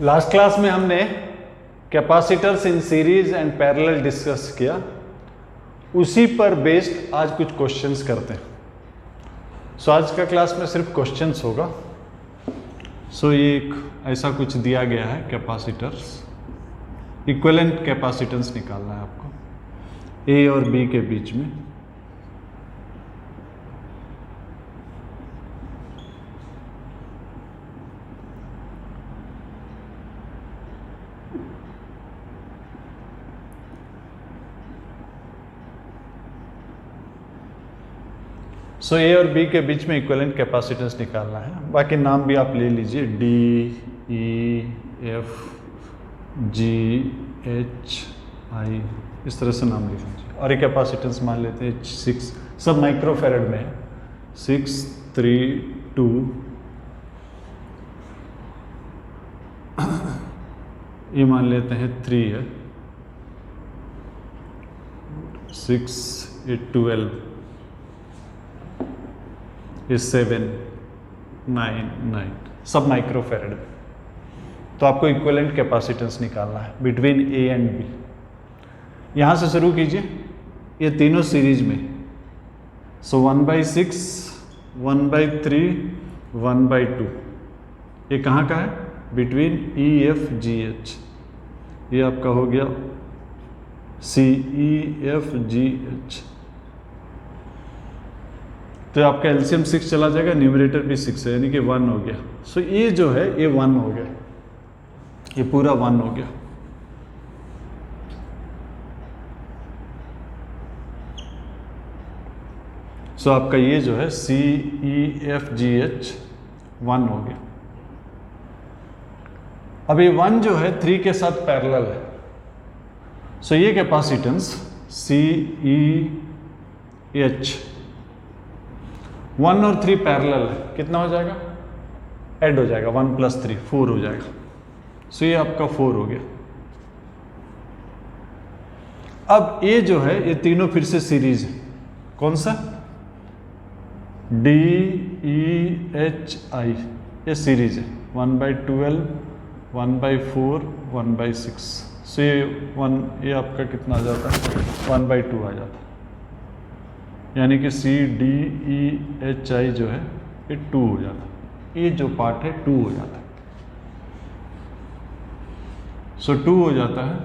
Last class में हमने capacitors in series and parallel discuss किया, उसी पर बेस्ड आज कुछ क्वेश्चंस करते हैं। सो आज का क्लास में सिर्फ क्वेश्चंस होगा। सो ये एक ऐसा कुछ दिया गया है, कैपेसिटर्स इक्विवेलेंट कैपेसिटेंस निकालना है आपको ए और बी के बीच में। सो ए और बी के बीच में इक्विवेलेंट कैपेसिटेंस निकालना है। बाकी नाम भी आप ले लीजिए, डी, ई, एफ, जी, एच, आई, इस तरह से नाम लिख लीजिए। और ये कैपेसिटेंस मान लेते हैं 6, सब माइक्रोफैरड में है। 6, 3, 2, ये मान लेते हैं 3 है, 6, 8, 12, ये 7, 9, 9, सब माइक्रोफैरड में। तो आपको इक्विवेलेंट कैपेसिटेंस निकालना है बिटवीन ए एंड बी। यहाँ से शुरू कीजिए, ये तीनों सीरीज में। सो 1/6, 1/3, 1/2, ये कहाँ का है? बिटवीन ई, एफ, जी, एच। ये आपका हो गया सी, ई, एफ, जी, एच। तो आपका एलसीएम 6 चला जाएगा, न्यूमरेटर भी 6 है, यानी कि 1 हो गया। सो ये जो है ये 1 हो गया, ये पूरा 1 हो गया। सो आपका ये जो है सी, ई, एफ, जी, एच 1 हो गया। अब ये 1 जो है 3 के साथ पैरेलल है। सो ये कैपेसिटेंस सी, ई, एच 1 और 3 पैरेलल है, कितना हो जाएगा? ऐड हो जाएगा, 1 + 3 4 हो जाएगा। सो ये आपका 4 हो गया। अब ये जो है ये तीनों फिर से सीरीज है। कौन सा? डी, ई, एच, आई, ये सीरीज है। 1/12, 1/4, 1/6। सो ये आपका कितना आ जाता है? 1/2 आ जाता है। यानी कि सी, डी, ई, एच, आई जो है ये 2 हो जाता है। ये जो पार्ट है 2 हो जाता है। सो 2 हो जाता है।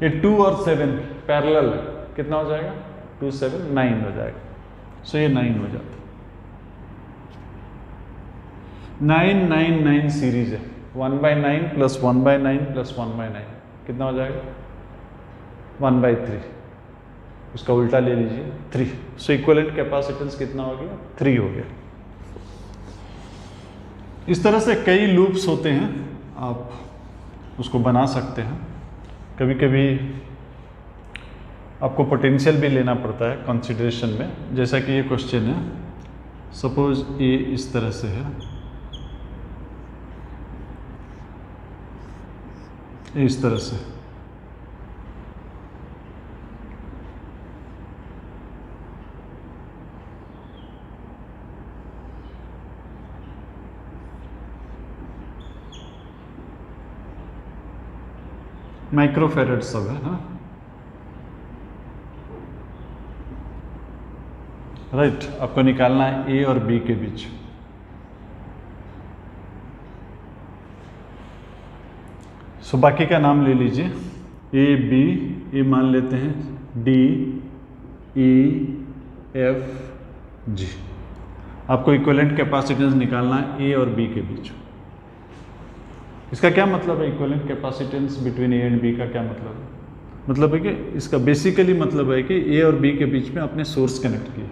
ये 2 और 7 पैरेलल है, कितना हो जाएगा? 2, 7, 9 हो जाएगा। सो ये 9 हो जाता है। 9, 9, 9 सीरीज है। 1/9 + 1/9 + 1/9 कितना हो जाएगा? 1/3। उसका उल्टा ले लीजिए, 3। सो इक्विवेलेंट कैपेसिटेंस कितना हो गया? 3 हो गया। इस तरह से कई लूप्स होते हैं, आप उसको बना सकते हैं। कभी कभी आपको पोटेंशियल भी लेना पड़ता है कंसीडरेशन में। जैसा कि ये क्वेश्चन है, सपोज ये इस तरह से है, इस तरह से। माइक्रोफैरड सब है ना, राइट। आपको निकालना है ए और बी के बीच। सो बाकी का नाम ले लीजिए, ए, बी, ये मान लेते हैं डी, ई, एफ, जी। आपको इक्विवेलेंट कैपेसिटेंस निकालना है ए और बी के बीच। इसका क्या मतलब है? Equivalent capacitance between A and B का क्या मतलब है? मतलब है कि इसका बेसिकली मतलब है कि ए और बी के बीच में आपने सोर्स कनेक्ट किया,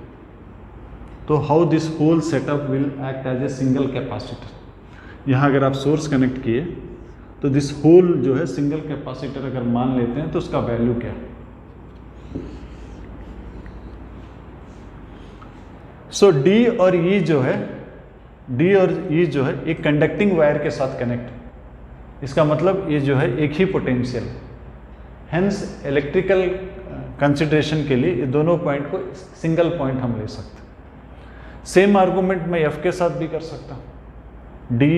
तो how this whole setup will act as a single capacitor. यहाँ अगर आप सोर्स कनेक्ट किए तो दिस होल जो है सिंगल कैपेसिटर अगर मान लेते हैं तो उसका वैल्यू क्या है? सो डी और ई जो है, डी और ई जो है एक कंडक्टिंग वायर के साथ कनेक्ट। इसका मतलब ये जो है एक ही पोटेंशियल है। हेंस इलेक्ट्रिकल कंसिडरेशन के लिए ये दोनों पॉइंट को सिंगल पॉइंट हम ले सकते हैं। सेम आर्गूमेंट मैं एफ के साथ भी कर सकता हूँ। D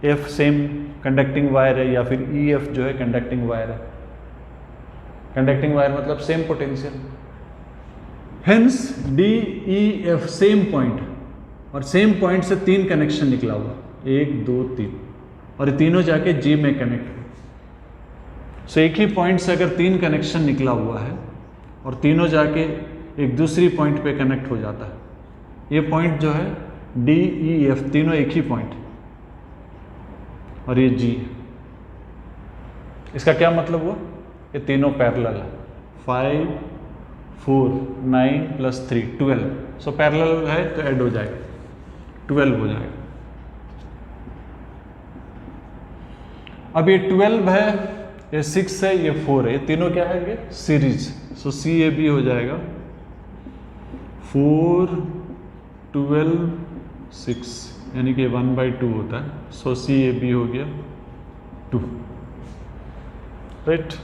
F same conducting wire है या फिर ई एफ जो है कंडक्टिंग वायर है। कंडक्टिंग वायर मतलब same potential, hence D E F same point, और सेम पॉइंट से 3 कनेक्शन निकला हुआ, 1 2 3, और ये तीनों जाके जी में कनेक्ट हुए। सो एक ही पॉइंट से अगर 3 कनेक्शन निकला हुआ है और तीनों जाके एक दूसरी पॉइंट पे कनेक्ट हो जाता है, ये पॉइंट जो है डी ई एफ तीनों एक ही पॉइंट और ये जी। इसका क्या मतलब हुआ? ये तीनों पैरेलल है। 5 4 9 + 3 12। सो पैरेलल है तो ऐड हो जाएगा, 12 हो जाएगा। अब ये 12 है, ये 6 है, ये 4 है, ये तीनों क्या है? ये series. So C A B हो जाएगा 4 12 6, यानी कि 1/2 होता है। सो सी ए बी हो गया 2, राइट।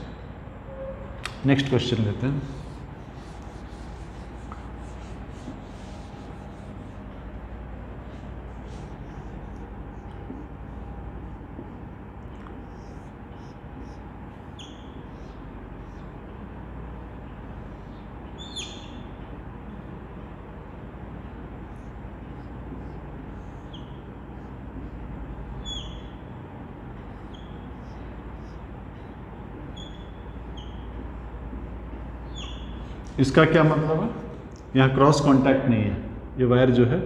नेक्स्ट क्वेश्चन लेते हैं। इसका क्या मतलब है? यहाँ क्रॉस कांटेक्ट नहीं है, ये वायर जो है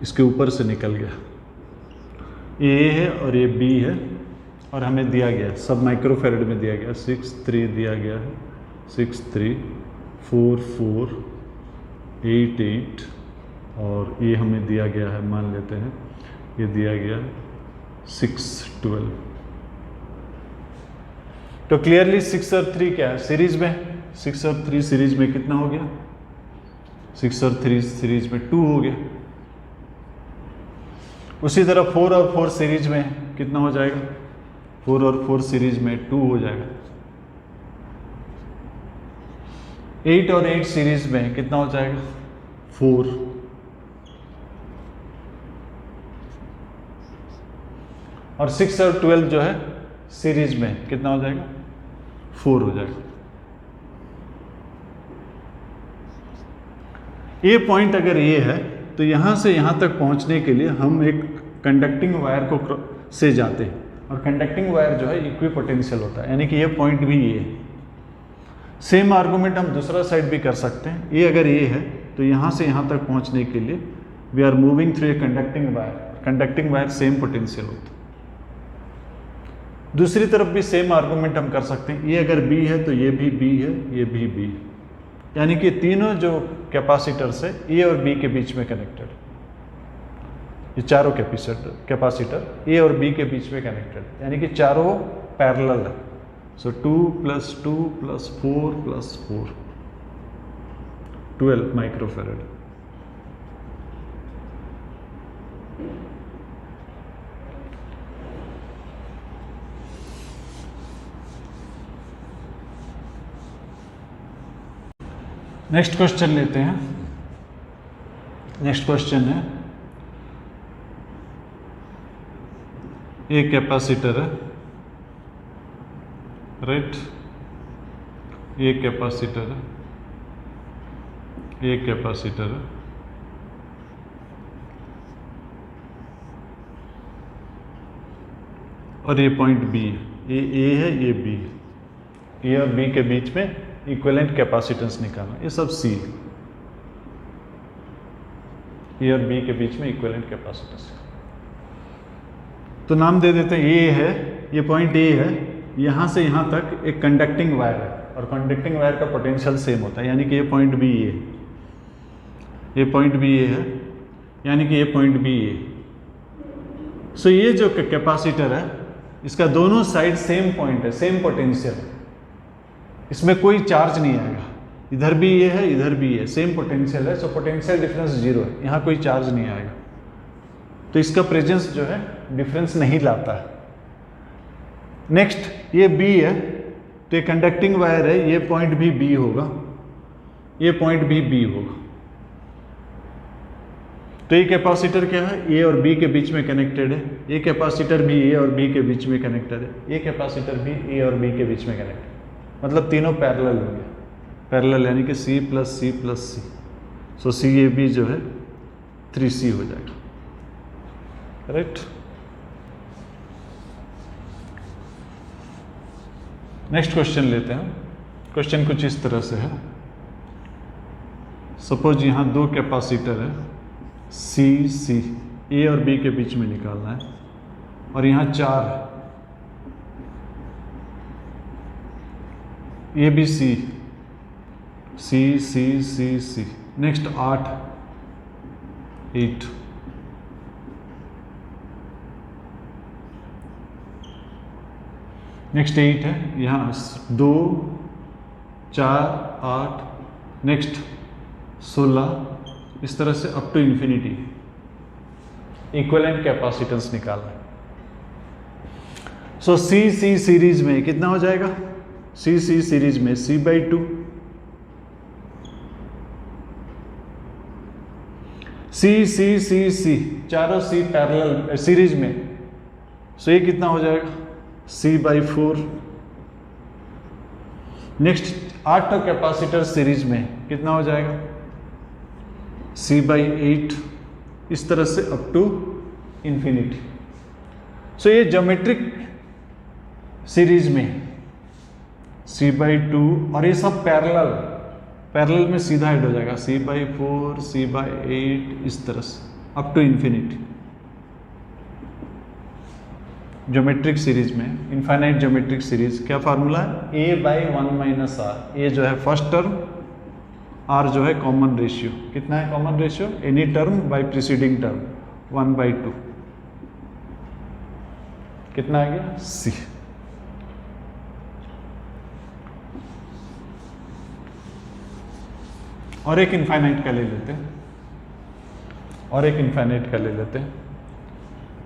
इसके ऊपर से निकल गया। ये A है और ये B है, और हमें दिया गया सब माइक्रोफेरेड में दिया गया, 6 3 दिया गया है, 6 3 4 4 8 8, और ये हमें दिया गया है, मान लेते हैं ये दिया गया 6 12। तो क्लियरली 6 और 3 क्या है? सीरीज में। 6 और 3 सीरीज में कितना हो गया? 6 और 3 सीरीज में 2 हो गया। उसी तरह 4 और 4 सीरीज में कितना हो जाएगा? 4 और 4 सीरीज में 2 हो जाएगा। 8 और 8 सीरीज में कितना हो जाएगा? 4। और 6 और 12 जो है सीरीज में कितना हो जाएगा? 4 हो जाएगा। ये पॉइंट अगर ये है तो यहाँ से यहाँ तक पहुँचने के लिए हम एक कंडक्टिंग वायर को से जाते हैं, और कंडक्टिंग वायर जो है इक्वी पोटेंशियल होता है, यानी कि ये पॉइंट भी ये है। सेम आर्गूमेंट हम दूसरा साइड भी कर सकते हैं। ये अगर ये है तो यहाँ से यहाँ तक पहुँचने के लिए we are moving through a conducting wire. Conducting wire same potential होता है। दूसरी तरफ भी सेम आर्गूमेंट हम कर सकते हैं। ये अगर B है तो ये भी B है, ये भी B है, यानी कि तीनों जो कैपेसिटर्स है A और B के बीच में कनेक्टेड, ये चारों कैपेसिटर A और B के बीच में कनेक्टेड, यानी कि चारों पैरेलल है। सो 2 + 2 + 4 + 4 12 माइक्रोफेरेड। नेक्स्ट क्वेश्चन लेते हैं। नेक्स्ट क्वेश्चन है, एक कैपेसिटर है, राइट, एक कैपेसिटर है, एक कैपेसिटर है, और ये पॉइंट B है, ये A है, ये B है। A और B के बीच में इक्विवेलेंट कैपेसिटेंस निकालना, ये सब C है। A और B के बीच में इक्विवेलेंट कैपेसिटेंस, तो नाम दे देते हैं ये है, ये पॉइंट A है, यहाँ से यहाँ तक एक कंडक्टिंग वायर है, और कंडक्टिंग वायर का पोटेंशियल सेम होता है, यानी कि ये पॉइंट B ये, ये पॉइंट B ये है, यानी कि ये पॉइंट B ये। सो ये जो कैपेसिटर है इसका दोनों साइड सेम पॉइंट है, सेम पोटेंशियल, इसमें कोई चार्ज नहीं आएगा। इधर भी ये है, इधर भी ये, सेम पोटेंशियल है, सो पोटेंशियल डिफरेंस 0 है, यहाँ कोई चार्ज नहीं आएगा, तो इसका प्रेजेंस जो है डिफरेंस नहीं लाता है। नेक्स्ट ये B है, तो ये कंडक्टिंग वायर है, ये पॉइंट भी B होगा, ये पॉइंट भी B होगा। तो ये कैपेसिटर क्या है, ए और बी के बीच में कनेक्टेड है। ये कैपेसिटर भी ए और बी के बीच में कनेक्टेड है। ये कैपेसिटर भी ए और बी के बीच में कनेक्टेड, मतलब तीनों पैरेलल हो गए। पैरेलल यानी कि C plus C plus C, so C A B जो है 3C हो जाएगा, करेक्ट। नेक्स्ट क्वेश्चन लेते हैं। क्वेश्चन कुछ इस तरह से है। सपोज यहाँ दो कैपेसिटर है सी सी, ए और बी के बीच में निकालना है, और यहाँ 4 है, A B C C C C C, next 8 next 8 है, यहाँ 2 4 8, नेक्स्ट 16, इस तरह से up to infinity equivalent capacitance निकालना है। सो सी सी सीरीज में कितना हो जाएगा, सी सी सीरीज में C/2, सी सी सी सी, चारों सी पैरेलल सीरीज में, सो ये कितना हो जाएगा C/4। नेक्स्ट 8 कैपेसिटर सीरीज में कितना हो जाएगा C/8, इस तरह से अप टू इन्फिनिटी। सो ये ज्योमेट्रिक सीरीज में C/2, और ये सब पैरेलल में सीधा ऐड हो जाएगा C/4 C/8, इस तरह से up to infinity. Geometric series में, इनफाइनाइट ज्योमेट्रिक सीरीज, क्या फार्मूला है, A/1 - R। ए जो है फर्स्ट टर्म, R जो है कॉमन रेशियो। कितना है common ratio, any term by preceding term 1/2। कितना आ गया C। और एक इनफाइनाइट का ले लेते हैं, और एक इनफाइनाइट का ले लेते हैं।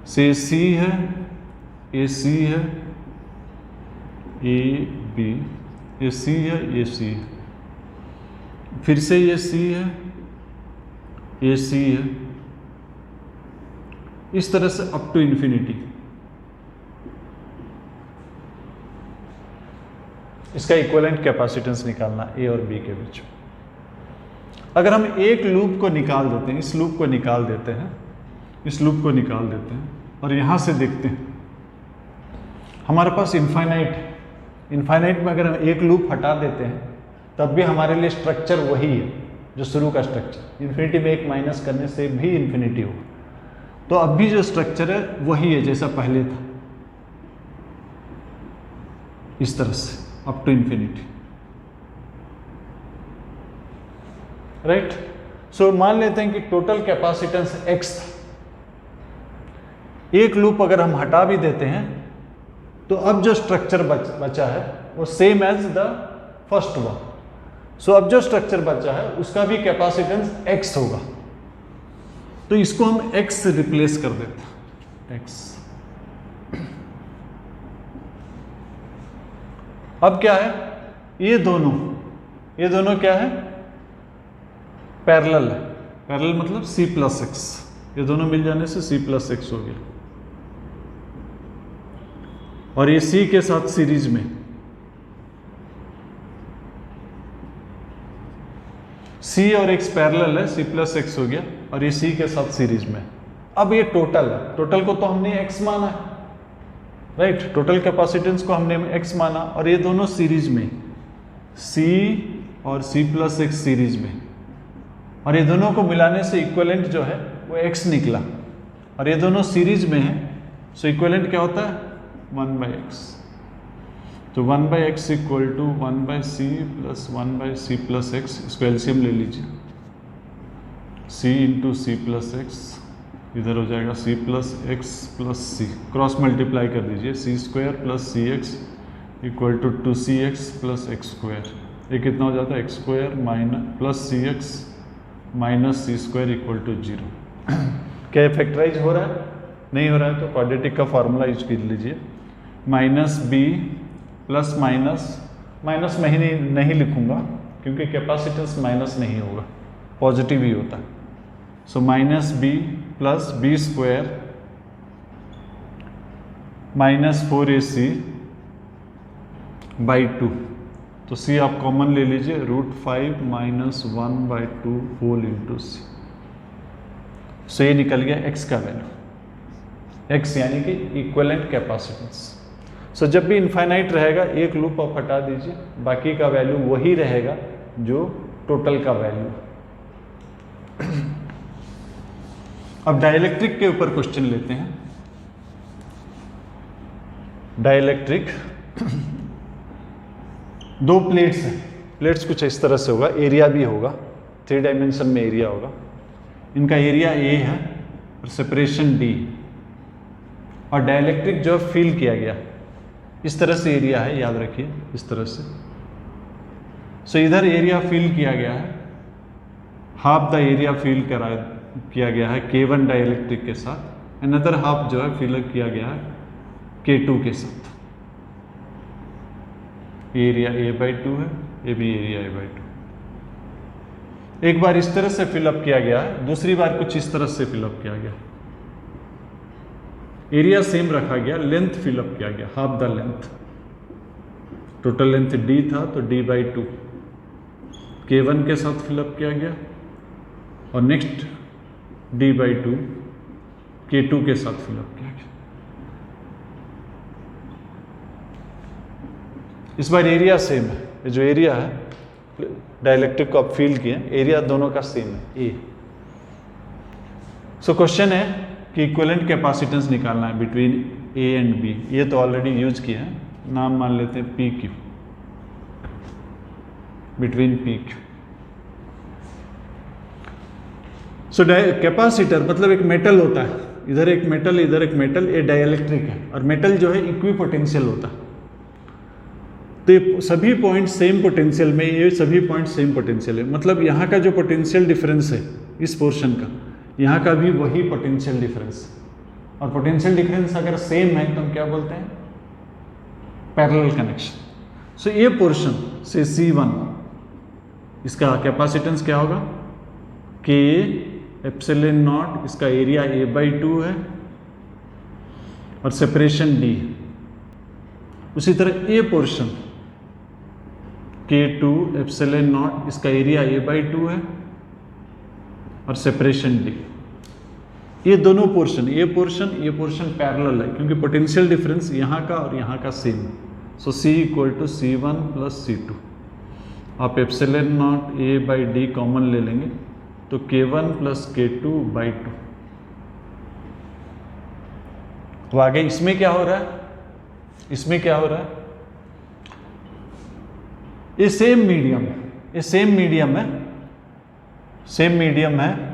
से C है, AC है, AB, ये C है, ये C है, फिर से ये C है, ये C है, इस तरह से अप टू इन्फिनिटी। इसका इक्विवेलेंट कैपेसिटेंस निकालना ए और बी के बीच में। अगर हम एक लूप को निकाल देते हैं, इस लूप को निकाल देते हैं, इस लूप को निकाल देते हैं, और यहां से देखते हैं हमारे पास इनफाइनाइट में अगर हम एक लूप हटा देते हैं तब भी हमारे लिए स्ट्रक्चर वही है जो शुरू का स्ट्रक्चर। इन्फिनिटी में एक माइनस करने से भी इन्फिनिटी होगा, तो अब भी जो स्ट्रक्चर है वही है जैसा पहले था, इस तरह से अप टू इन्फिनिटी, राइट। सो मान लेते हैं कि टोटल कैपेसिटेंस X था। एक लूप अगर हम हटा भी देते हैं तो अब जो स्ट्रक्चर बचा है वो same as the first one. So अब जो स्ट्रक्चर बचा है उसका भी कैपेसिटेंस X होगा, तो इसको हम X से रिप्लेस कर देते हैं, X। अब क्या है, ये दोनों क्या है, पैरेलल है। पैरेलल मतलब C+X, ये दोनों मिल जाने से C+X हो गया, और ये C के साथ सीरीज में, C और X पैरेलल है, C+X हो गया, और ये C के साथ सीरीज में। अब ये टोटल है, टोटल को तो हमने X माना है, राइट। टोटल कैपेसिटेंस को हमने X माना, और ये दोनों सीरीज में, C और C+X सीरीज में, और ये दोनों को मिलाने से इक्विवेलेंट जो है वो X निकला, और ये दोनों सीरीज में है, सो इक्विवेलेंट क्या होता है 1/x। तो 1/x equal to 1/c plus 1/c+x, इसको एलसीएम ले लीजिए, c इंटू c+x, इधर हो जाएगा c+x+c, क्रॉस मल्टीप्लाई कर दीजिए, c² plus cx equal to 2cx plus x²। ये कितना हो जाता है x² minus plus cx minus c² equal to 0। क्या फैक्टराइज हो रहा है, नहीं हो रहा है, तो क्वाड्रेटिक का फॉर्मूला यूज कर लीजिए, -b प्लस माइनस मैं ही नहीं लिखूंगा क्योंकि कैपेसिटेंस माइनस नहीं होगा, पॉजिटिव ही होता है, so minus B plus B square minus 4ac by 2। तो c आप कॉमन ले लीजिए, √5 minus 1/2 whole into C. So ये निकल गया x का वैल्यू, x यानी कि इक्विवेलेंट कैपेसिटेंस। सो जब भी इनफाइनाइट रहेगा एक लूप आप हटा दीजिए, बाकी का वैल्यू वही रहेगा जो टोटल का वैल्यू। अब डाइलेक्ट्रिक के ऊपर क्वेश्चन लेते हैं। डाइलेक्ट्रिक दो प्लेट्स हैं, प्लेट्स कुछ इस तरह से होगा, एरिया भी होगा, 3 डायमेंशन में एरिया होगा। इनका एरिया A है और सेपरेशन D, और डाइलेक्ट्रिक जो फील किया गया इस तरह से एरिया है, याद रखिए इस तरह से। सो इधर एरिया फील किया गया है, हाफ द एरिया फील किया गया है K1 डाइलेक्ट्रिक के साथ, अनदर हाफ जो है फिल किया गया है K2 के साथ। एरिया A/2 है, ये भी एरिया A/2। एक बार इस तरह से फिलअप किया गया है, दूसरी बार कुछ इस तरह से फिलअप किया गया। एरिया सेम रखा गया, लेंथ फिलअप किया गया, half the length. Total length D था तो D/2 K1 के साथ फिलअप किया गया, और नेक्स्ट D/2 K2 के साथ फिलअप किया गया। इस बार एरिया सेम है, ये जो एरिया है डाइलेक्ट्रिक को आप फील किए, एरिया दोनों का सेम है A। सो क्वेश्चन है कि इक्विवेलेंट कैपेसिटेंस निकालना है बिटवीन A एंड B। ये तो ऑलरेडी यूज किए हैं, नाम मान लेते हैं PQ, बिटवीन PQ। सो कैपेसिटर मतलब एक मेटल होता है, इधर एक मेटल इधर एक मेटल, ये डाइलेक्ट्रिक है, और मेटल जो है इक्वी पोटेंशियल होता है। तो ये सभी पॉइंट सेम पोटेंशियल में, ये सभी पॉइंट सेम पोटेंशियल है, मतलब यहाँ का जो पोटेंशियल डिफरेंस है इस पोर्शन का, यहाँ का भी वही पोटेंशियल डिफरेंस। और पोटेंशियल डिफरेंस अगर सेम है तो हम क्या बोलते हैं, पैरेलल कनेक्शन। सो ये पोर्शन से C1, इसका कैपेसिटेंस क्या होगा, K एप्सिलॉन नॉट, इसका एरिया A/2 है और सेपरेशन D। उसी तरह ये पोर्शन K2 एप्सिलॉन नॉट, इसका एरिया A/2 है और सेपरेशन D। ये दोनों पोर्शन, ये पोर्शन पैरेलल है, क्योंकि पोटेंशियल डिफरेंस यहाँ का और यहाँ का सेम है। सो C = C1 + C2। आप एप्सिलॉन नॉट A/D कॉमन ले लेंगे तो K1 + K2/2। तो आगे इसमें क्या हो रहा है, इसमें क्या हो रहा है, ये सेम मीडियम है, ये सेम मीडियम है, सेम मीडियम है।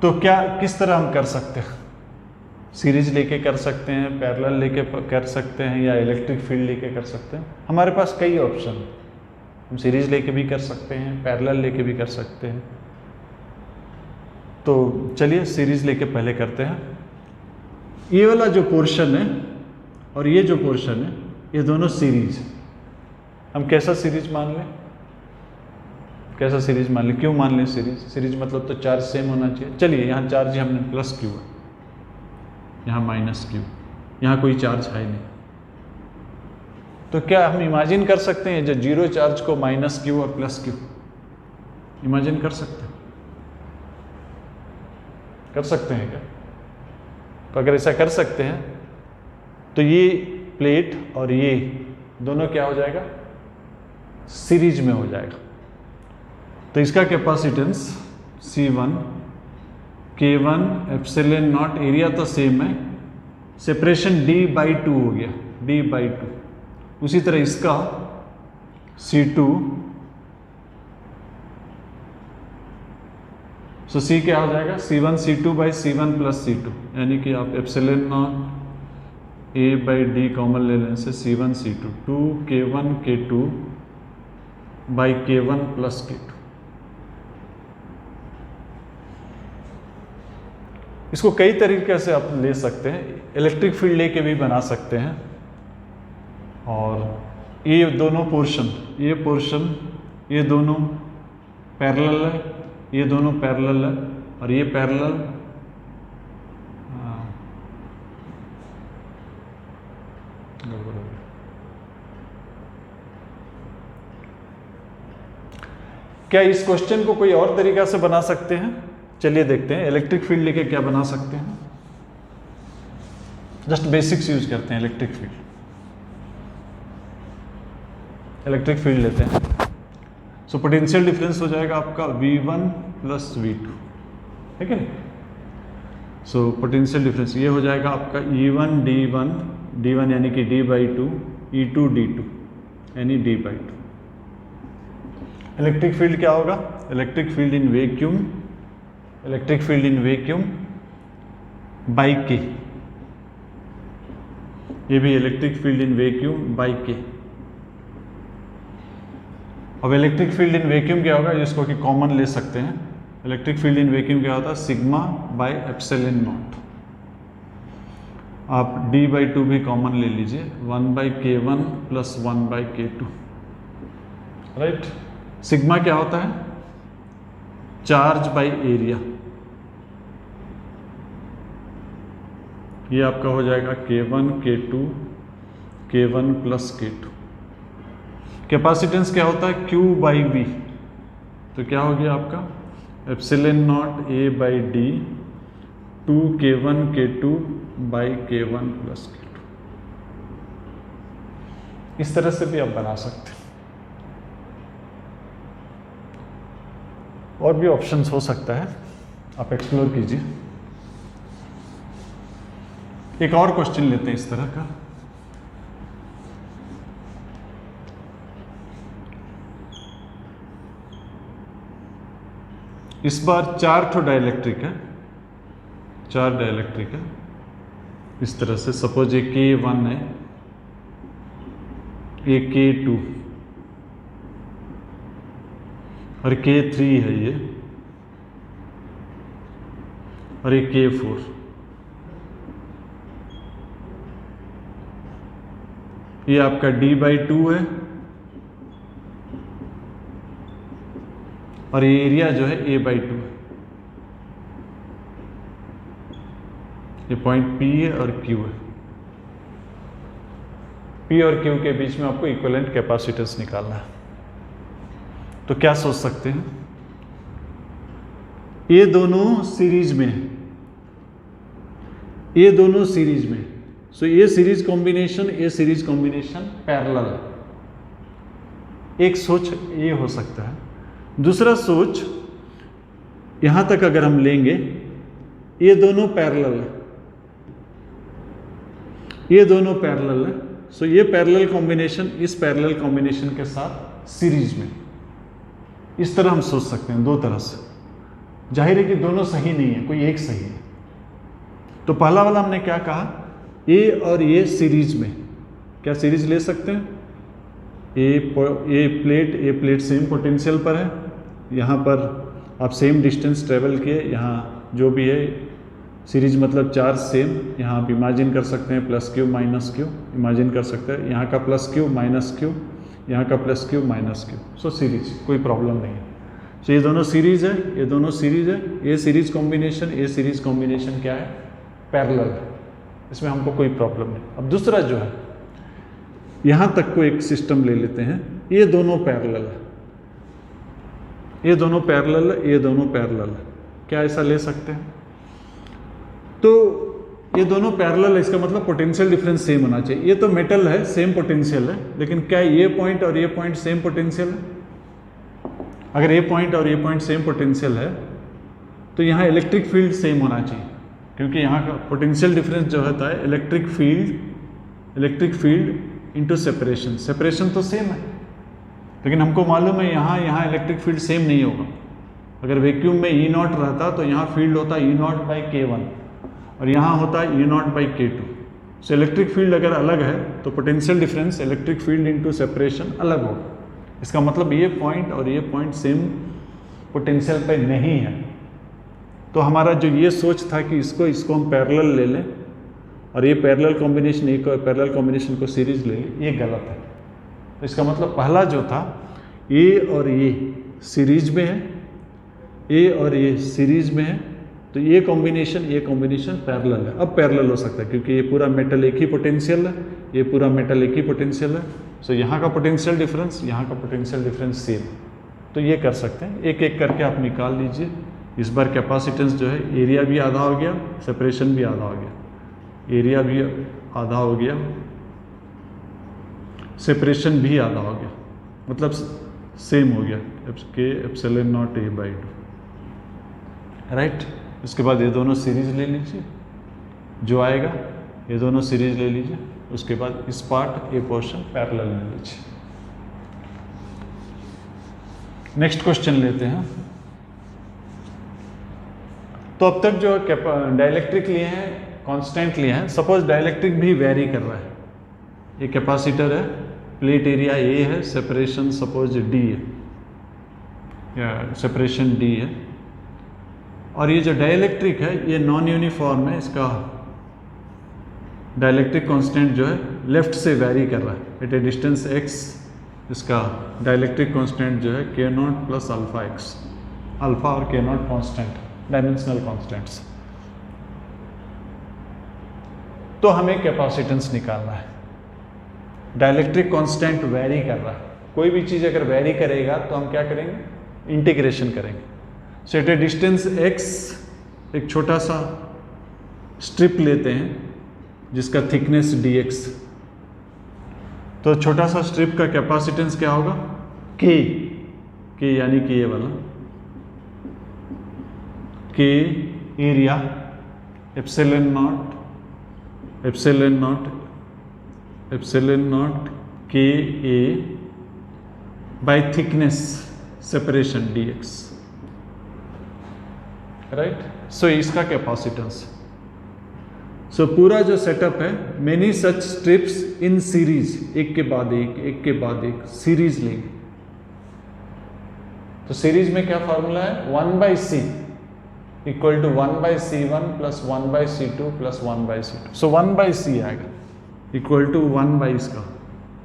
तो क्या किस तरह हम कर सकते हैं, सीरीज लेके कर सकते हैं, पैरेलल लेके कर सकते हैं, या इलेक्ट्रिक फील्ड लेके कर सकते हैं। हमारे पास कई ऑप्शन है, हम सीरीज लेके भी कर सकते हैं, पैरेलल लेके भी कर सकते हैं। तो चलिए सीरीज लेके पहले करते हैं। ये वाला जो पोर्शन है और ये जो पोर्शन है, ये दोनों सीरीज। हम कैसा सीरीज मान लें, कैसा सीरीज मान लें, क्यों मान लें सीरीज? सीरीज मतलब तो चार्ज सेम होना चाहिए। चलिए यहाँ चार्ज हमने +Q है, यहाँ -Q, यहाँ कोई चार्ज है नहीं। तो क्या हम इमेजिन कर सकते हैं जो जीरो चार्ज को -Q और +Q इमेजिन कर सकते हैं? कर सकते हैं क्या? तो अगर ऐसा कर सकते हैं तो ये प्लेट और ये दोनों क्या हो जाएगा, सीरीज में हो जाएगा। तो इसका capacitance C1 K1 epsilon not, area तो सेम है, सेपरेशन D/2 हो गया, D/2। उसी तरह इसका C2, सो C क्या हो जाएगा, C1 C2/C1 + C2, यानी कि आप एप्सिलॉन नॉट A/D कॉमन ले लेने से C1 C2 2 K1 K2 K1 + K2। इसको कई तरीके से आप ले सकते हैं, इलेक्ट्रिक फील्ड लेके भी बना सकते हैं। और ये दोनों पोर्शन, ये पोर्शन, ये दोनों पैरेलल है, ये दोनों पैरेलल है और ये पैरेलल, क्या इस क्वेश्चन को कोई और तरीका से बना सकते हैं? चलिए देखते हैं। इलेक्ट्रिक फील्ड लेके क्या बना सकते हैं। जस्ट बेसिक्स यूज करते हैं। इलेक्ट्रिक फील्ड लेते हैं। सो पोटेंशियल डिफरेंस हो जाएगा आपका V1 प्लस V2, ठीक है। सो पोटेंशियल डिफरेंस ये हो जाएगा आपका E1 D1 यानी कि D/2, E2 D2 यानी D/2। इलेक्ट्रिक फील्ड क्या होगा? Electric field in vacuum by के। ये भी electric field in vacuum by के। अब इलेक्ट्रिक फील्ड इन वैक्यूम क्या होगा, जिसको कि कॉमन ले सकते हैं। इलेक्ट्रिक फील्ड इन वैक्यूम क्या होता है? Sigma by epsilon not. आप D/2 भी कॉमन ले लीजिए, 1/K1 plus 1/K2, right. Sigma क्या होता है? Charge by area. ये आपका हो जाएगा K1 K2 K1 plus K2। Capacitance क्या होता है? Q/V। तो क्या हो गया आपका? Epsilon not A/D 2K1 K2 by K1 plus K2। इस तरह से भी आप बना सकते हैं। और भी ऑप्शंस हो सकता है, आप एक्सप्लोर कीजिए। एक और क्वेश्चन लेते हैं इस तरह का। इस बार 4 डाइलेक्ट्रिक है, 4 डाइलेक्ट्रिक है। इस तरह से सपोज ये K1 है, ये K2 और K3 है ये, और ये K4। ये आपका D/2 है और ये एरिया जो है A/2 है। ये पॉइंट P है और Q है। P और Q के बीच में आपको इक्विवेलेंट कैपेसिटेंस निकालना है। तो क्या सोच सकते हैं? ये दोनों सीरीज में है, ये दोनों सीरीज में। सो ये सीरीज कॉम्बिनेशन पैरेलल है। एक सोच ये हो सकता है। दूसरा सोच, यहां तक अगर हम लेंगे, ये दोनों पैरेलल है, ये दोनों पैरेलल है। सो ये पैरेलल कॉम्बिनेशन इस पैरेलल कॉम्बिनेशन के साथ सीरीज में। इस तरह हम सोच सकते हैं, दो तरह से। जाहिर है कि दोनों सही नहीं है, कोई एक सही है। तो पहला वाला हमने क्या कहा? ए और ये सीरीज में। क्या सीरीज ले सकते हैं? ए प्लेट सेम पोटेंशियल पर है, यहाँ पर आप सेम डिस्टेंस ट्रेवल किए, यहाँ जो भी है सीरीज मतलब चार्ज सेम। यहाँ आप इमेजिन कर सकते हैं plus Q minus Q, imagine कर सकते हैं यहाँ का प्लस क्यू माइनस क्यू, यहाँ का प्लस क्यू माइनस क्यू। सो सीरीज, कोई प्रॉब्लम नहीं है। सो ये दोनों सीरीज है, ये दोनों सीरीज है। ये सीरीज कॉम्बिनेशन क्या है? पैरेलल है। इसमें हमको कोई प्रॉब्लम नहीं। अब दूसरा जो है, यहाँ तक को एक सिस्टम ले लेते हैं। ये दोनों पैरेलल है, ये दोनों पैरेलल है, ये दोनों पैरेलल है। क्या ऐसा ले सकते हैं? तो ये दोनों पैरेलल है, इसका मतलब पोटेंशियल डिफरेंस सेम होना चाहिए। ये तो मेटल है, सेम पोटेंशियल है, लेकिन क्या ये पॉइंट और ये पॉइंट सेम पोटेंशियल है? अगर ये पॉइंट और ये पॉइंट सेम पोटेंशियल है तो यहाँ इलेक्ट्रिक फील्ड सेम होना चाहिए, क्योंकि यहाँ का पोटेंशियल डिफरेंस जो होता है इलेक्ट्रिक फील्ड इनटू सेपरेशन तो सेम है, लेकिन हमको मालूम है यहाँ इलेक्ट्रिक फील्ड सेम नहीं होगा। अगर वैक्यूम में E0 रहता तो यहाँ फील्ड होता E0/K1 और यहाँ होता E0/K2। सो इलेक्ट्रिक फील्ड अगर अलग है तो potential difference electric field into separation अलग होगा। इसका मतलब ये पॉइंट और ये पॉइंट सेम पोटेंशियल पे नहीं है। तो हमारा जो ये सोच था कि इसको हम पैरेलल ले लें और ये पैरेलल कॉम्बिनेशन, एक और पैरेलल कॉम्बिनेशन को सीरीज ले लें, ये गलत है। तो इसका मतलब पहला जो था ए और सीरीज में है, ए और ए सीरीज में है, तो ये कॉम्बिनेशन पैरेलल है। अब पैरेलल हो सकता है क्योंकि ये पूरा मेटल एक ही पोटेंशियल है, ये पूरा मेटल एक ही पोटेंशियल है। सो यहाँ का पोटेंशियल डिफरेंस, यहाँ का पोटेंशियल डिफरेंस सेम, तो ये कर सकते हैं। एक एक करके आप निकाल लीजिए। इस बार कैपेसिटेंस जो है, एरिया भी आधा हो गया, सेपरेशन भी आधा हो गया, एरिया भी आधा हो गया, सेपरेशन भी आधा हो गया, मतलब सेम हो गया, के epsilon not a by 2, right. उसके बाद ये दोनों सीरीज ले लीजिए, जो आएगा ये दोनों सीरीज ले लीजिए। उसके बाद इस पार्ट ए पोर्शन पैरेलल ले लीजिए। नेक्स्ट क्वेश्चन लेते हैं। तो अब तक जो डाइलेक्ट्रिक लिए हैं, कांस्टेंट लिए हैं। सपोज डाइलेक्ट्रिक भी वेरी कर रहा है। ये कैपेसिटर है, प्लेट एरिया ए है, सेपरेशन सपोज डी है, या सेपरेशन डी है, और ये जो डाइलेक्ट्रिक है ये नॉन यूनिफॉर्म है। इसका डाइलेक्ट्रिक कांस्टेंट जो है लेफ्ट से वेरी कर रहा है एट ए डिस्टेंस एक्स। इसका डाइलेक्ट्रिक कांस्टेंट जो है के naught plus alpha x, alpha और के नॉट कांस्टेंट, डायमेंशनल कांस्टेंट्स। तो हमें कैपेसिटेंस निकालना है। डाइलेक्ट्रिक कांस्टेंट वेरी कर रहा है। कोई भी चीज़ अगर वेरी करेगा तो हम क्या करेंगे, इंटीग्रेशन करेंगे। सो एट ए डिस्टेंस एक्स एक छोटा सा स्ट्रिप लेते हैं जिसका थिकनेस dx। तो छोटा सा स्ट्रिप का कैपेसिटेंस क्या होगा, के यानी कि ये वाला के area epsilon naught K A by thickness separation dx, right. So इसका कैपेसिटेंस। सो पूरा जो सेटअप है, many such strips in series, एक के बाद एक सीरीज लेंगे। तो सीरीज में क्या फॉर्मूला है, 1/c equal to 1/c1 plus 1/c2 plus 1/c2। So 1/c आएगा इक्वल टू 1 इसका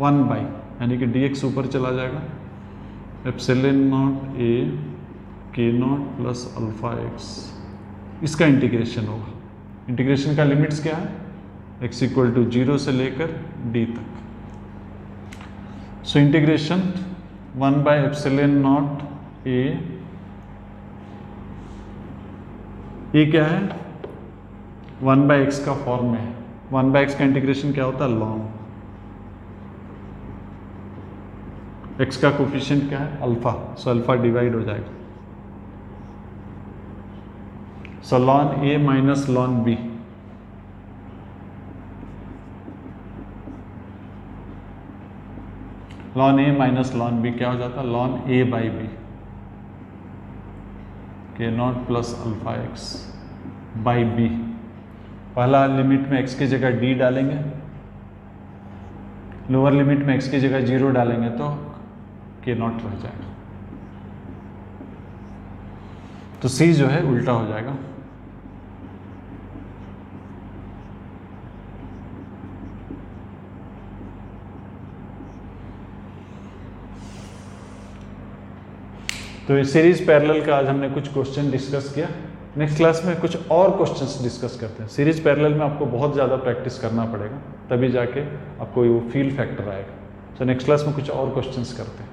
1 यानी कि dx ऊपर चला जाएगा, एप्सिलॉन नॉट ए के नॉट प्लस अल्फा एक्स। इसका इंटीग्रेशन होगा। इंटीग्रेशन का लिमिट्स क्या है, x इक्वल टू 0 से लेकर d तक। सो इंटीग्रेशन 1/एप्सिलॉन नॉट ए, ये क्या है 1/x का फॉर्म में है। 1/x का इंटीग्रेशन क्या होता है, लॉन। x का कोफिशिएंट क्या है, अल्फा। सो अल्फा डिवाइड हो जाएगा। So ln A minus ln B, ln A minus ln B क्या हो जाता है, ln A by B, K naught plus alpha X by B. पहला लिमिट में x की जगह d डालेंगे, लोअर लिमिट में x की जगह 0 डालेंगे तो के नॉट रह जाएगा। तो c जो है उल्टा हो जाएगा। तो सीरीज पैरेलल का आज हमने कुछ क्वेश्चन डिस्कस किया। नेक्स्ट क्लास में कुछ और क्वेश्चंस डिस्कस करते हैं। सीरीज पैरेलल में आपको बहुत ज़्यादा प्रैक्टिस करना पड़ेगा, तभी जाके आपको वो फील फैक्टर आएगा। तो नेक्स्ट क्लास में कुछ और क्वेश्चंस करते हैं।